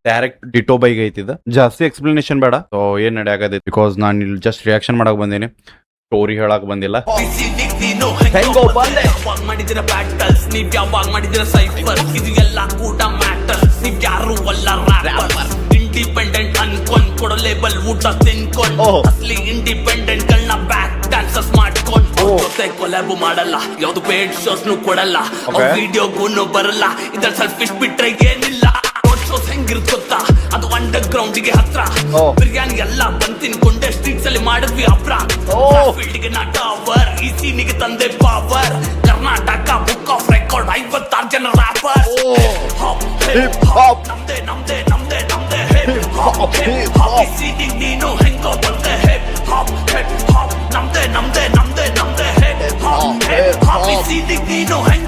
Direct ditto bike ಐತಿದ. ಜಾಸ್ತಿ explanation ಬೇಡ. So ಏನ್ ನಡೆ ಆಗದೈತಿ ಬಿಕಾಸ್ ನಾನು ಇಲ್ಲಿ ಜಸ್ಟ್ ರಿಯಾಕ್ಷನ್ ಮಾಡಕ್ ಬಂದೀನಿ, ಸ್ಟೋರಿ ಹೇಳಕ್ ಬಂದಿಲ್ಲ. ಹೆಂಗೋ ಬಂದೆ ಮಾಡಿದಿರ ಬ್ಯಾಟಲ್ಸ್, ನೀವ್ ಯಾವಾಗ ಮಾಡಿದಿರ ಸೈಫರ್, ಇದು ಎಲ್ಲ ಕೂಡ ಮ್ಯಾಟರ್. ನೀವ್ ಯಾರು ಅಲ್ಲ ರ್ಯಾಪರ್, ಇಂಡಿಪೆಂಡೆಂಟ್ ಅನ್ಕೊಂಡ್ ಕೊಡೋ ಲೇಬಲ್ ಊಟ ತಿನ್ಕೊಂಡ್, ಅಸ್ಲಿ ಇಂಡಿಪೆಂಡೆಂಟ್ ಗಳನ್ನ ಬ್ಯಾಕ್ ಡ್ಯಾನ್ಸಸ್ ಮಾಡ್ಕೊಂಡ್ ಜೊತೆ ಕೊಲಾಬ್ ಮಾಡಲ್ಲ, ಯಾವ್ದು ಪೇಡ್ ಶೋಸ್ ನು ಕೊಡಲ್ಲ, ವಿಡಿಯೋಗೂ ಬರಲ್ಲ. ಇದ್ರ ಸೆಲ್ಫಿಶ್ ಬಿಟ್ರೆ ಏನಿಲ್ಲ. ಶೋಸ್ ಹೆಂಗಿರುತ್ತ ಗೊತ್ತಾ, ಅದು ಅಂಡರ್ ಗ್ರೌಂಡ್ ಗೆ ಹತ್ರ. ಬಿರಿಯಾನಿ ಎಲ್ಲ ಬಂದ್ ತಿನ್ಕೊಂಡೆ ಸ್ಟ್ರೀಟ್ಸ್ ಅಲ್ಲಿ ಮಾಡಿದ್ವಿ ಅಪ್ರ. ಫೀಲ್ಡ್ ಗೆ ನಾಟ ಅವರ್, ಈ ಸೀನಿಗೆ ತಂದೆ power. Karnataka book of record 56 ಜನ ರ್ಯಾಪರ್. ನಮ್ದೇ ನಮ್ದೇ ನಮ್ದೇ ನಮ್ದೇ ಸೀನಿಗೆ ನೀನು ಹೆಂಗೋ ಬಂದೆ. ಹಿಪ್ ಹಾಪ್ ನಮ್ದೇ ನಮ್ದೇ ನಮ್ದೇ ನಮ್ದೇ ಸೀನಿಗೆ ನೀನು ಹೆಂಗ